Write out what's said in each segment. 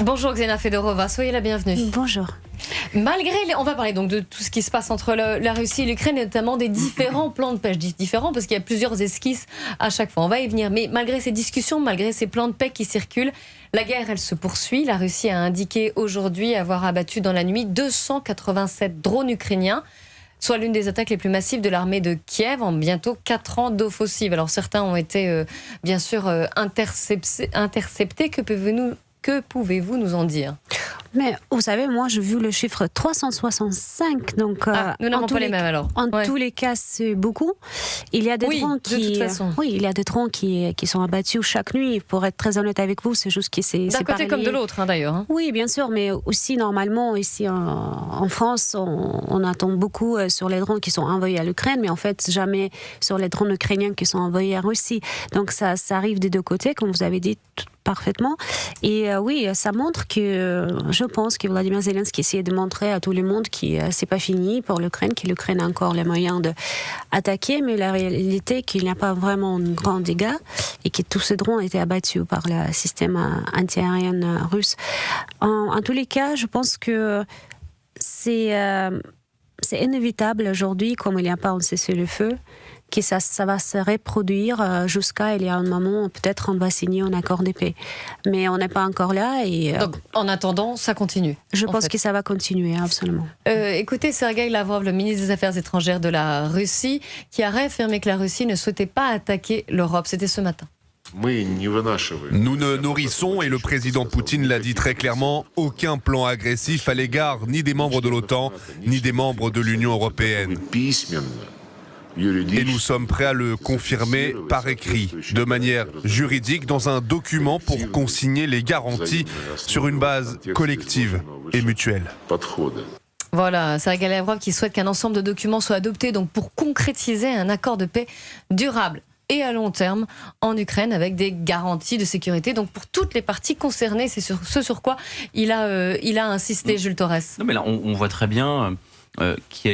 Bonjour Xenia Fedorova, soyez la bienvenue. Bonjour. On va parler donc de tout ce qui se passe entre la Russie et l'Ukraine, et notamment des différents plans de pêche. Différents parce qu'il y a plusieurs esquisses à chaque fois. On va y venir. Mais malgré ces discussions, malgré ces plans de paix qui circulent, la guerre, elle se poursuit. La Russie a indiqué aujourd'hui avoir abattu dans la nuit 287 drones ukrainiens, soit l'une des attaques les plus massives de l'armée de Kiev en bientôt 4 ans d'offensive. Alors certains ont été bien sûr interceptés. Que pouvez-vous nous en dire ? Mais vous savez, moi, j'ai vu le chiffre 365. Donc, nous n'avons pas les mêmes alors. En tous les cas, c'est beaucoup. Il y a des drones il y a des drones qui sont abattus chaque nuit. Pour être très honnête avec vous, c'est juste que c'est d'un côté comme de l'autre, d'ailleurs. Oui, bien sûr, mais aussi normalement ici en France, on attend beaucoup sur les drones qui sont envoyés à l'Ukraine, mais en fait jamais sur les drones ukrainiens qui sont envoyés en Russie. Donc ça arrive des deux côtés, comme vous avez dit parfaitement. Et oui, ça montre que je pense que Vladimir Zelensky essayait de montrer à tout le monde que c'est pas fini pour l'Ukraine, que l'Ukraine a encore les moyens d'attaquer, mais la réalité est qu'il n'y a pas vraiment de grands dégâts et que tous ces drones ont été abattus par le système anti-aérien russe. En tous les cas, je pense que c'est inévitable aujourd'hui, comme il n'y a pas un cessez-le-feu, que ça va se reproduire jusqu'à il y a un moment, peut-être on va signer un accord de paix. Mais on n'est pas encore là. Et, donc, en attendant, ça continue. Je pense que ça va continuer, absolument. Écoutez, Sergueï Lavrov, le ministre des Affaires étrangères de la Russie, qui a réaffirmé que la Russie ne souhaitait pas attaquer l'Europe. C'était ce matin. Nous ne nourrissons, et le président Poutine l'a dit très clairement, aucun plan agressif à l'égard ni des membres de l'OTAN, ni des membres de l'Union européenne. Et nous sommes prêts à le confirmer par écrit, de manière juridique, dans un document pour consigner les garanties sur une base collective et mutuelle. Voilà, Sergueï Lavrov qui souhaite qu'un ensemble de documents soit adopté donc pour concrétiser un accord de paix durable et à long terme en Ukraine avec des garanties de sécurité. Donc pour toutes les parties concernées, c'est ce sur quoi il a insisté, Jules Torres. Non mais là, on voit très bien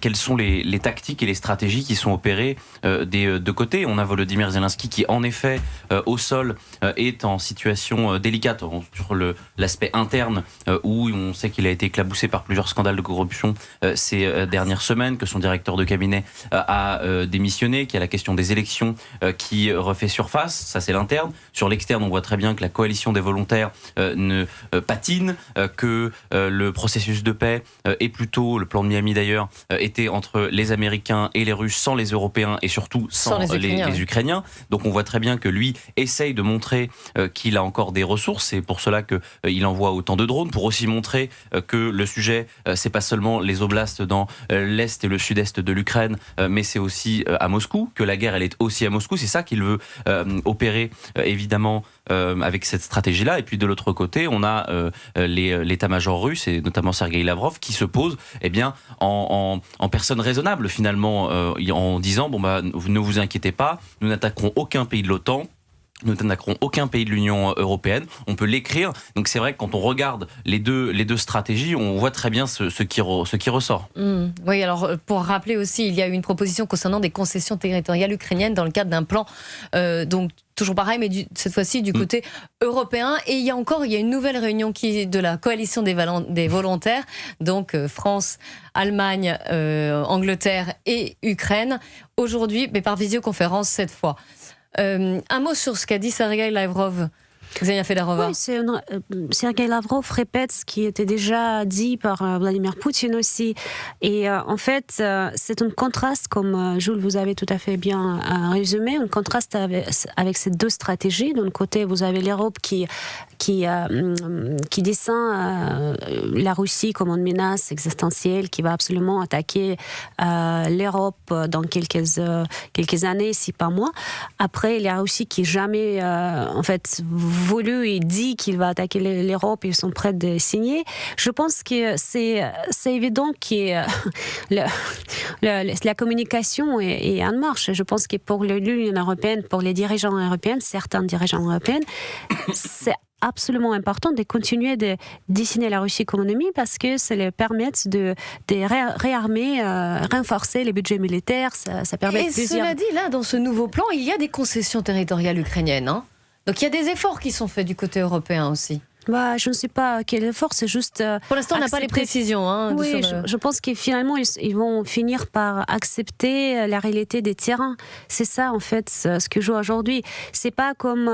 quelles sont les tactiques et les stratégies qui sont opérées des deux côtés. On a Volodymyr Zelensky qui, en effet, au sol, est en situation délicate sur l'aspect interne, où on sait qu'il a été éclaboussé par plusieurs scandales de corruption ces dernières semaines, que son directeur de cabinet a démissionné, qu'il y a la question des élections qui refait surface. Ça, c'est l'interne. Sur l'externe, on voit très bien que la coalition des volontaires ne patine, que le processus de paix est plutôt, le plan de Miami d'ailleurs, était entre les Américains et les Russes, sans les Européens et surtout sans les Ukrainiens. Donc on voit très bien que lui essaye de montrer qu'il a encore des ressources. C'est pour cela qu'il envoie autant de drones, pour aussi montrer que le sujet, c'est pas seulement les oblasts dans l'Est et le Sud-Est de l'Ukraine, mais c'est aussi à Moscou, que la guerre elle est aussi à Moscou. C'est ça qu'il veut opérer, évidemment, avec cette stratégie-là. Et puis de l'autre côté, on a l'état-major russe, et notamment Sergueï Lavrov, qui se pose en personne raisonnable, finalement, en disant ne vous inquiétez pas, nous n'attaquerons aucun pays de l'OTAN, nous n'attaquerons aucun pays de l'Union européenne. On peut l'écrire. Donc c'est vrai que quand on regarde les deux stratégies, on voit très bien ce qui ressort. Oui, alors pour rappeler aussi, il y a eu une proposition concernant des concessions territoriales ukrainiennes dans le cadre d'un plan, donc toujours pareil, mais cette fois-ci du côté européen. Et il y a une nouvelle réunion de la coalition des volontaires, donc France, Allemagne, Angleterre et Ukraine, aujourd'hui, mais par visioconférence cette fois. Un mot sur ce qu'a dit Sergueï Lavrov. Xenia Fedorova. Oui, Sergueï Lavrov répète ce qui était déjà dit par Vladimir Poutine aussi. Et en fait, c'est un contraste, comme Jules, vous avez tout à fait bien résumé, un contraste avec ces deux stratégies. D'un côté, vous avez l'Europe qui descend la Russie comme une menace existentielle qui va absolument attaquer l'Europe dans quelques années, si pas mois. Après, il y a la Russie qui jamais, en fait, voulu et dit qu'il va attaquer l'Europe et ils sont prêts de signer. Je pense que c'est évident que la communication est en marche. Je pense que pour l'Union européenne, pour les dirigeants européens, certains dirigeants européens, c'est absolument important de continuer de dessiner la Russie comme ennemi parce que ça leur permet de réarmer, renforcer les budgets militaires. Ça permet et cela dit, là, dans ce nouveau plan, il y a des concessions territoriales ukrainiennes, hein. Donc il y a des efforts qui sont faits du côté européen aussi. Je ne sais pas quel effort, c'est juste... Pour l'instant, on n'a pas les précisions. Oui, je pense que finalement, ils vont finir par accepter la réalité des terrains. C'est ça, en fait, ce que joue aujourd'hui. C'est pas comme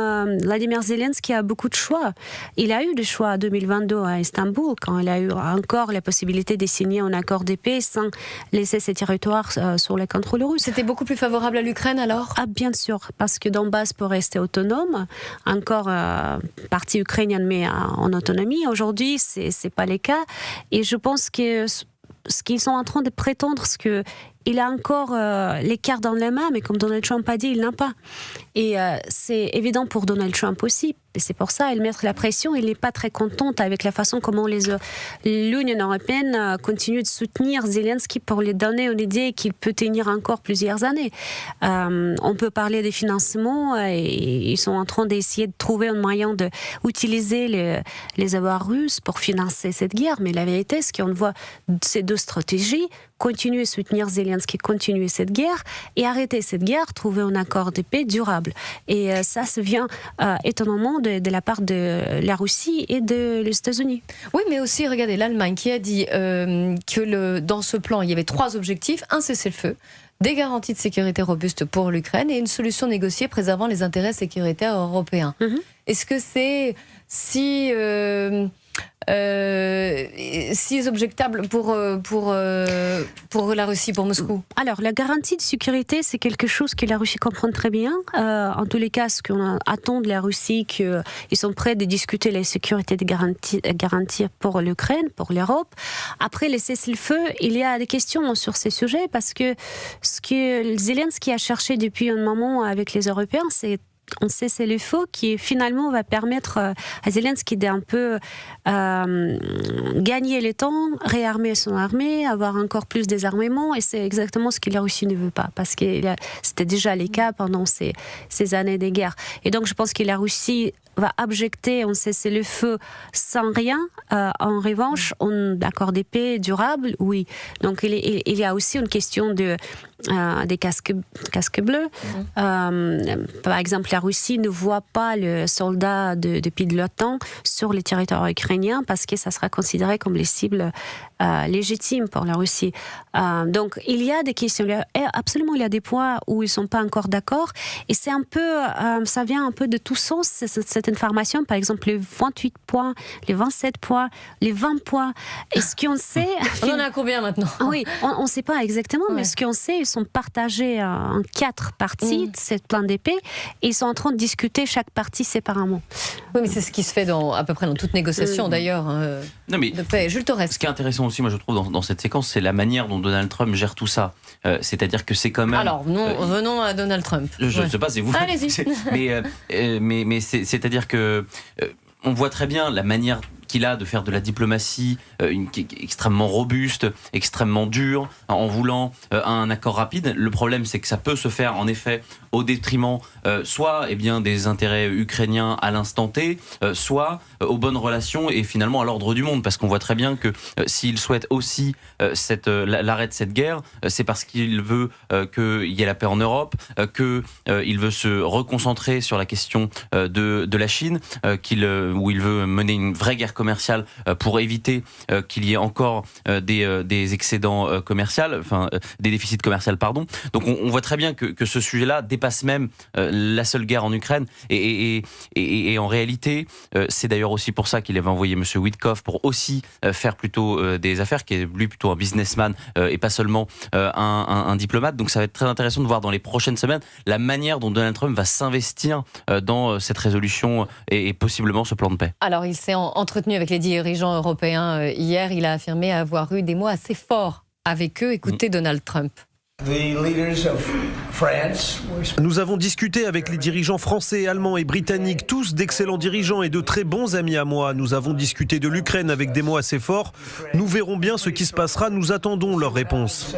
Vladimir Zelensky a beaucoup de choix. Il a eu des choix en 2022 à Istanbul, quand il a eu encore la possibilité de signer un accord de paix sans laisser ses territoires sur le contrôle russe. C'était beaucoup plus favorable à l'Ukraine, alors ? Bien sûr, parce que Donbass peut rester autonome, encore partie ukrainienne, mais en autonomie. Aujourd'hui, c'est pas le cas. Et je pense que ce qu'ils sont en train de prétendre, c'est que il a encore les cartes dans les mains, mais comme Donald Trump a dit, il n'a pas. Et c'est évident pour Donald Trump aussi. Et c'est pour ça, il met la pression. Il n'est pas très contente avec la façon comment l'Union européenne continue de soutenir Zelensky pour lui donner une idée qu'il peut tenir encore plusieurs années. On peut parler des financements et ils sont en train d'essayer de trouver un moyen d'utiliser les avoirs russes pour financer cette guerre. Mais la vérité, c'est qu'on voit ces deux stratégies. Continuer à soutenir Zelensky, continuer cette guerre et arrêter cette guerre, trouver un accord de paix durable. Et ça vient étonnamment de la part de la Russie et des États-Unis. Oui, mais aussi, regardez, l'Allemagne qui a dit que dans ce plan, il y avait 3 objectifs, un cessez-le-feu, des garanties de sécurité robustes pour l'Ukraine et une solution négociée préservant les intérêts sécuritaires européens. Est-ce que c'est si objectable pour la Russie, pour Moscou? Alors, la garantie de sécurité, c'est quelque chose que la Russie comprend très bien. En tous les cas, ce qu'on attend de la Russie, qu'ils sont prêts de discuter la sécurité de garantie pour l'Ukraine, pour l'Europe. Après, les cessez-le-feu, il y a des questions sur ces sujets parce que ce que Zelensky a cherché depuis un moment avec les Européens, c'est un cessez-le-feu qui finalement va permettre à Zelensky d'un peu gagner le temps, réarmer son armée, avoir encore plus désarmement, et c'est exactement ce que la Russie ne veut pas, parce que c'était déjà le cas pendant ces années de guerre. Et donc je pense que la Russie va objecter un cessez-le-feu sans rien. En revanche, un accord de paix durable, oui. Donc il y a aussi une question des casques bleus. Par exemple, la Russie ne voit pas le soldat depuis de l'OTAN sur le territoire ukrainien parce que ça sera considéré comme les cibles légitimes pour la Russie. Donc il y a des questions. Absolument, il y a des points où ils ne sont pas encore d'accord. Et c'est un peu, ça vient un peu de tous sens, cette information. Par exemple, les 28 points, les 27 points, les 20 points. Est-ce qu'on sait... On en a combien maintenant? Oui, on ne sait pas exactement, mais ce qu'on sait, ils sont partagés en 4 parties de cette plan d'épée et ils sont en train de discuter chaque partie séparément. Oui, mais c'est ce qui se fait à peu près dans toute négociation d'ailleurs de paix. Jules Torres. Ce qui est intéressant aussi, moi je trouve, dans cette séquence, c'est la manière dont Donald Trump gère tout ça. C'est-à-dire que c'est quand même... Alors, venons à Donald Trump. Je ne sais pas, c'est vous. Allez-y. Mais c'est-à-dire que on voit très bien la manière qu'il a de faire de la diplomatie extrêmement robuste, extrêmement dure, en voulant un accord rapide. Le problème, c'est que ça peut se faire, en effet, au détriment soit des intérêts ukrainiens à l'instant T, soit aux bonnes relations et finalement à l'ordre du monde. Parce qu'on voit très bien que s'il souhaite aussi l'arrêt de cette guerre, c'est parce qu'il veut qu'il y ait la paix en Europe, qu'il veut se reconcentrer sur la question de la Chine, où il veut mener une vraie guerre commerciale pour éviter qu'il y ait encore des excédents commerciaux, des déficits commerciaux, pardon. Donc on voit très bien que ce sujet-là dépasse même la seule guerre en Ukraine et en réalité, c'est d'ailleurs aussi pour ça qu'il avait envoyé M. Witkoff pour aussi faire plutôt des affaires, qui est lui plutôt un businessman et pas seulement un diplomate. Donc ça va être très intéressant de voir dans les prochaines semaines la manière dont Donald Trump va s'investir dans cette résolution et possiblement ce plan de paix. Alors il s'est entretenu avec les dirigeants européens hier. Il a affirmé avoir eu des mots assez forts avec eux. Écoutez Donald Trump. Nous avons discuté avec les dirigeants français, allemands et britanniques, tous d'excellents dirigeants et de très bons amis à moi. Nous avons discuté de l'Ukraine avec des mots assez forts. Nous verrons bien ce qui se passera. Nous attendons leurs réponses.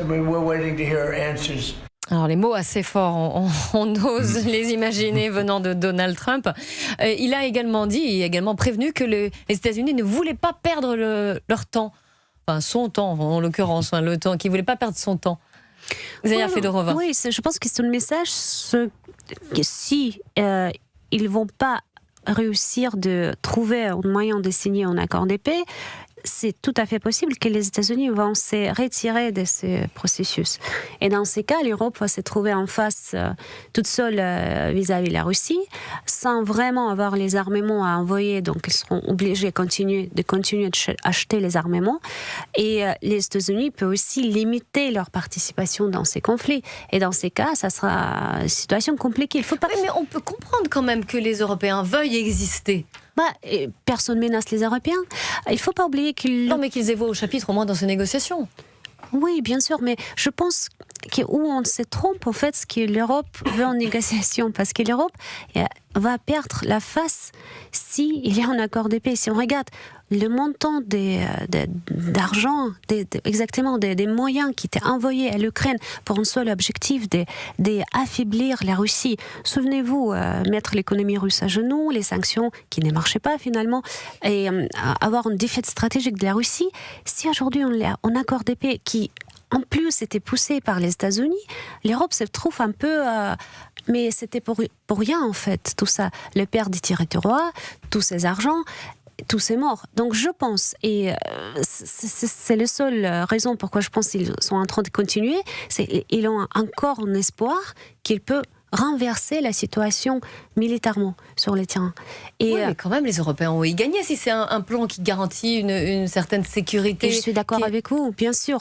Alors les mots assez forts, on ose les imaginer venant de Donald Trump. Il a également dit et également prévenu que les États-Unis ne voulaient pas perdre leur temps. Enfin son temps en l'occurrence, le temps, qu'ils ne voulaient pas perdre son temps. Zaya Fedorova. Oui, je pense que c'est un message que si ils ne vont pas réussir de trouver un moyen de signer un accord de paix, c'est tout à fait possible que les États-Unis vont se retirer de ce processus. Et dans ces cas, l'Europe va se trouver en face toute seule vis-à-vis de la Russie, sans vraiment avoir les armements à envoyer. Donc, ils seront obligés de continuer d'acheter les armements. Et les États-Unis peuvent aussi limiter leur participation dans ces conflits. Et dans ces cas, ça sera une situation compliquée. Il faut pas... Oui, mais on peut comprendre quand même que les Européens veuillent exister. Personne menace les Européens. Il ne faut pas oublier qu'ils... Non, mais qu'ils aient voix au chapitre au moins dans ces négociations. Oui, bien sûr, mais je pense où on se trompe, en fait, ce que l'Europe veut en négociation, parce que l'Europe va perdre la face s'il y a un accord de paix. Si on regarde le montant d'argent, exactement des moyens qui étaient envoyés à l'Ukraine pour un seul objectif d'affaiblir la Russie. Souvenez-vous, mettre l'économie russe à genoux, les sanctions qui ne marchaient pas finalement, et avoir une défaite stratégique de la Russie. Si aujourd'hui on a un accord de paix qui en plus était poussé par les États-Unis, l'Europe se trouve un peu... mais c'était pour rien en fait, tout ça. Le père des territoires, tous ces argents, tous ces morts. Donc je pense, et c'est la seule raison pourquoi je pense qu'ils sont en train de continuer, c'est qu'ils ont encore un espoir qu'ils peuvent renverser la situation militairement sur le terrain. Et oui, mais quand même, les Européens ont y gagné si c'est un plan qui garantit une certaine sécurité. Et je suis d'accord avec vous, bien sûr.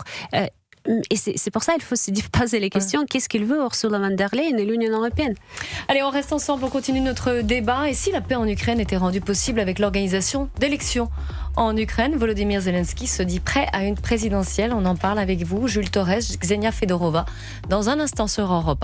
Et c'est pour ça qu'il faut se poser les questions. Qu'est-ce qu'il veut Ursula von der Leyen et l'Union européenne? Allez, on reste ensemble, on continue notre débat. Et si la paix en Ukraine était rendue possible avec l'organisation d'élections en Ukraine, Volodymyr Zelensky se dit prêt à une présidentielle. On en parle avec vous, Jules Torres, Ksenia Fedorova, dans un instant sur Europe 1.